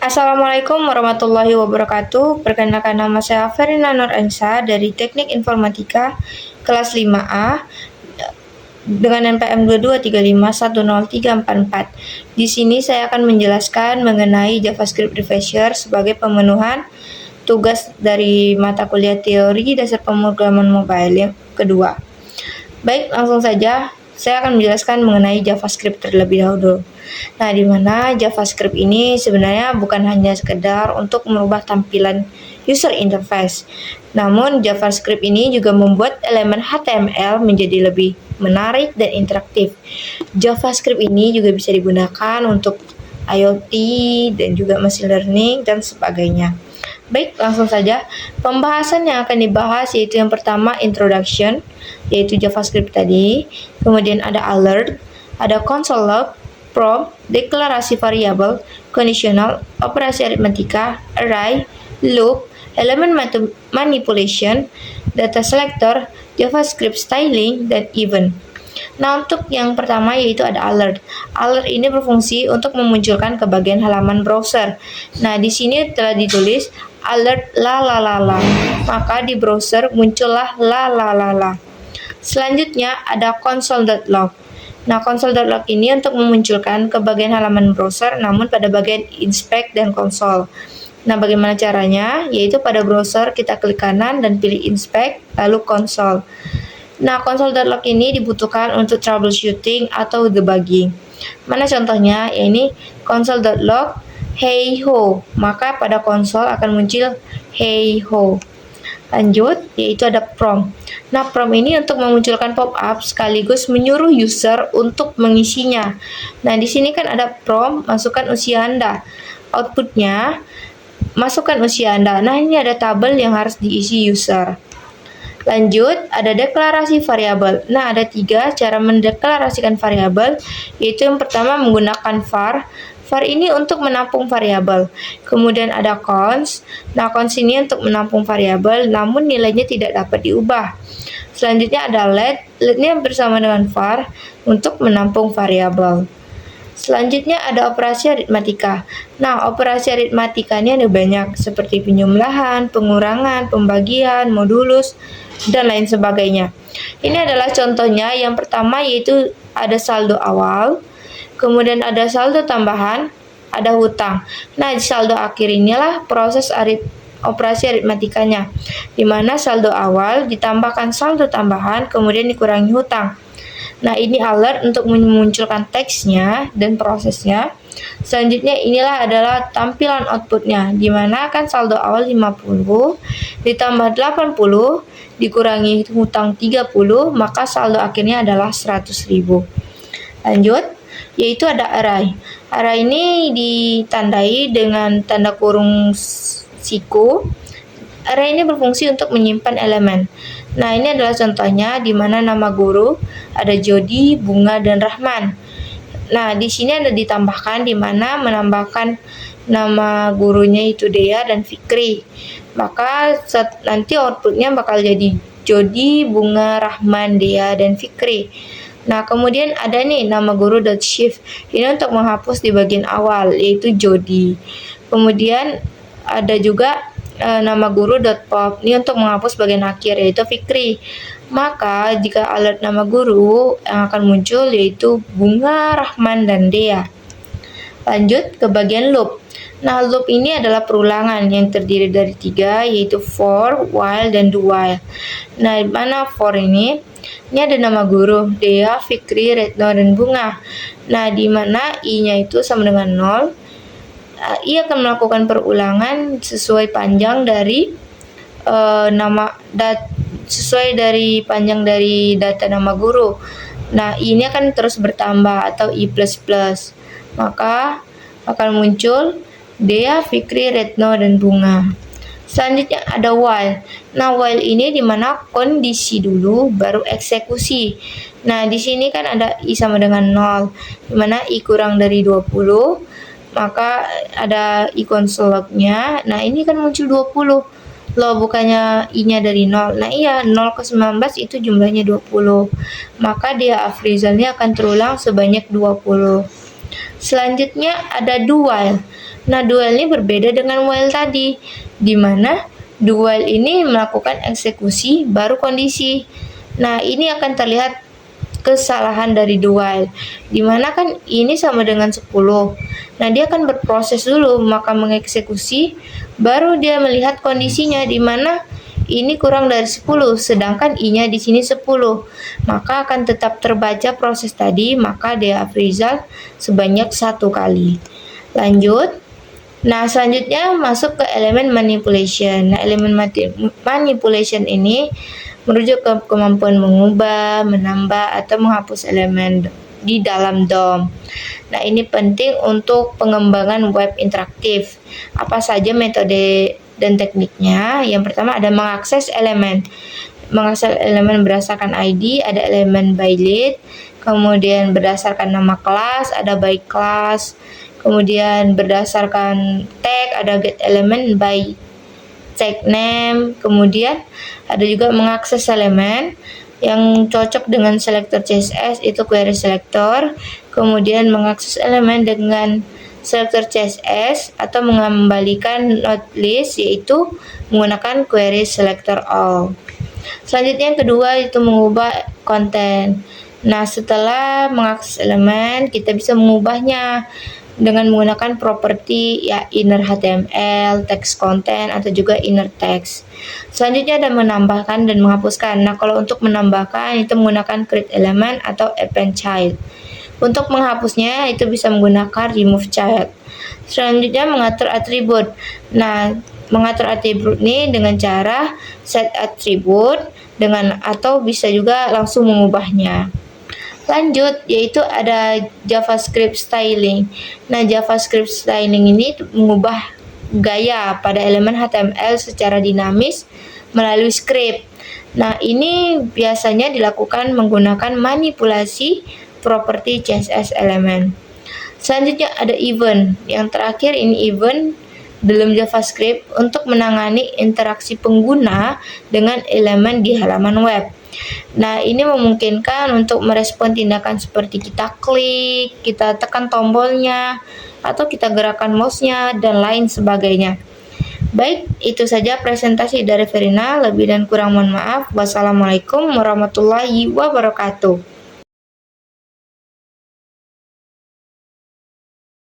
Assalamualaikum warahmatullahi wabarakatuh. Perkenalkan, nama saya Verina Nur Ensa dari Teknik Informatika kelas 5A dengan NPM 223510344. Di sini saya akan menjelaskan mengenai JavaScript Refresher sebagai pemenuhan tugas dari mata kuliah teori dasar pemrograman mobile yang kedua. Baik, langsung saja saya akan menjelaskan mengenai JavaScript terlebih dahulu. Nah, di mana JavaScript ini sebenarnya bukan hanya sekedar untuk merubah tampilan user interface. Namun, JavaScript ini juga membuat elemen HTML menjadi lebih menarik dan interaktif. JavaScript ini juga bisa digunakan untuk IoT dan juga machine learning dan sebagainya. Baik, langsung saja. Pembahasan yang akan dibahas yaitu yang pertama introduction, yaitu JavaScript tadi. Kemudian ada alert, ada console log, prompt, deklarasi variabel, conditional, operasi aritmatika, array, loop, element manipulation, data selector, JavaScript styling, dan event. Nah, untuk yang pertama yaitu ada alert. Alert ini berfungsi untuk memunculkan ke bagian halaman browser. Nah, di sini telah ditulis alert la. Maka di browser muncullah la. Selanjutnya ada console.log. Nah, console.log ini untuk memunculkan ke bagian halaman browser namun pada bagian inspect dan console. Nah, bagaimana caranya? Yaitu pada browser kita klik kanan dan pilih inspect lalu console. Nah, console.log ini dibutuhkan untuk troubleshooting atau debugging. Mana contohnya? Ya, ini console.log hey ho. Maka pada konsol akan muncul hey ho. Lanjut, yaitu ada prompt. Nah, prompt ini untuk memunculkan pop-up sekaligus menyuruh user untuk mengisinya. Nah, di sini kan ada prompt, masukkan usia Anda. Outputnya, masukkan usia Anda. Nah, ini ada tabel yang harus diisi user. Lanjut, ada deklarasi variabel. Nah, ada 3 cara mendeklarasikan variabel, yaitu yang pertama menggunakan var. Var ini untuk menampung variabel. Kemudian ada cons. Nah, cons ini untuk menampung variabel, namun nilainya tidak dapat diubah. Selanjutnya ada let. Letnya bersama dengan var untuk menampung variabel. Selanjutnya ada operasi aritmatika. Nah, operasi aritmatika ini ada banyak, seperti penjumlahan, pengurangan, pembagian, modulus, dan lain sebagainya. Ini adalah contohnya. Yang pertama yaitu ada saldo awal, kemudian ada saldo tambahan, ada hutang. Nah, di saldo akhir inilah proses operasi aritmatikanya, di mana saldo awal ditambahkan saldo tambahan, kemudian dikurangi hutang. Nah, ini alert untuk memunculkan teksnya dan prosesnya. Selanjutnya inilah adalah tampilan outputnya, di mana kan saldo awal 50 ditambah 80 dikurangi hutang 30, maka saldo akhirnya adalah 100.000. Lanjut, yaitu ada array. Array ini ditandai dengan tanda kurung siku. Array ini berfungsi untuk menyimpan elemen. Nah, ini adalah contohnya di mana nama guru ada Jody, Bunga, dan Rahman. Nah, di sini ada ditambahkan di mana menambahkan nama gurunya itu Dea dan Fikri. Maka nanti outputnya bakal jadi Jody, Bunga, Rahman, Dea, dan Fikri. Nah, kemudian ada nih nama guru.shift. Ini untuk menghapus di bagian awal yaitu Jody. Kemudian ada juga nama guru.pop. Ini untuk menghapus bagian akhir yaitu Fikri. Maka jika alert nama guru yang akan muncul yaitu Bunga, Rahman, dan Dea. Lanjut ke bagian loop. Nah, loop ini adalah perulangan yang terdiri dari 3 yaitu for, while, dan do while. Nah, di mana for ini ada nama guru Dea, Fikri, Retno, dan Bunga. Nah, di mana i-nya itu sama dengan 0. Ia akan melakukan perulangan sesuai panjang dari sesuai dari panjang dari data nama guru. Nah, ini akan terus bertambah atau i++. Maka akan muncul Dea, Fikri, Retno, dan Bunga. Selanjutnya ada while. Nah, while ini dimana kondisi dulu baru eksekusi. Nah, di sini kan ada i sama dengan 0, dimana i kurang dari 20, maka ada i console log-nya. Nah, ini kan muncul 20. Loh, bukannya i-nya dari 0. Nah, iya, 0 ke 19 itu jumlahnya 20. Maka Dea Afrizalnya akan terulang sebanyak 20. Selanjutnya ada do while. Nah, do while ini berbeda dengan while tadi, di mana do while ini melakukan eksekusi baru kondisi. Nah, ini akan terlihat kesalahan dari do while, dimana kan ini sama dengan 10. Nah, dia akan berproses dulu, maka mengeksekusi, baru dia melihat kondisinya, dimana ini kurang dari 10, sedangkan i-nya di sini 10. Maka akan tetap terbaca proses tadi, maka dia result sebanyak 1 kali. Lanjut. Nah, selanjutnya masuk ke elemen manipulation. Nah, elemen manipulation ini merujuk ke kemampuan mengubah, menambah, atau menghapus elemen di dalam DOM. Nah, ini penting untuk pengembangan web interaktif. Apa saja metode dan tekniknya? Yang pertama ada mengakses elemen. Mengakses elemen berdasarkan ID, ada elemen by lead, kemudian berdasarkan nama kelas, ada by class, kemudian berdasarkan tag, ada get element by tag name, kemudian ada juga mengakses elemen yang cocok dengan selector CSS itu query selector, kemudian mengakses elemen dengan selector CSS atau mengembalikan node list yaitu menggunakan query selector all. Selanjutnya yang kedua itu mengubah konten. Nah, setelah mengakses elemen, kita bisa mengubahnya dengan menggunakan properti ya inner HTML, text content, atau juga inner text. Selanjutnya ada menambahkan dan menghapuskan. Nah, kalau untuk menambahkan itu menggunakan create element atau append child. Untuk menghapusnya itu bisa menggunakan remove child. Selanjutnya mengatur atribut. Nah, mengatur atribut ini dengan cara set atribut dengan atau bisa juga langsung mengubahnya. Lanjut, yaitu ada JavaScript styling. Nah, JavaScript styling ini mengubah gaya pada elemen HTML secara dinamis melalui script. Nah, ini biasanya dilakukan menggunakan manipulasi properti CSS elemen. Selanjutnya ada event. Yang terakhir ini event dalam JavaScript untuk menangani interaksi pengguna dengan elemen di halaman web. Nah, ini memungkinkan untuk merespon tindakan seperti kita klik, kita tekan tombolnya, atau kita gerakan mouse-nya, dan lain sebagainya. Baik, itu saja presentasi dari Verina. Lebih dan kurang mohon maaf. Wassalamualaikum warahmatullahi wabarakatuh.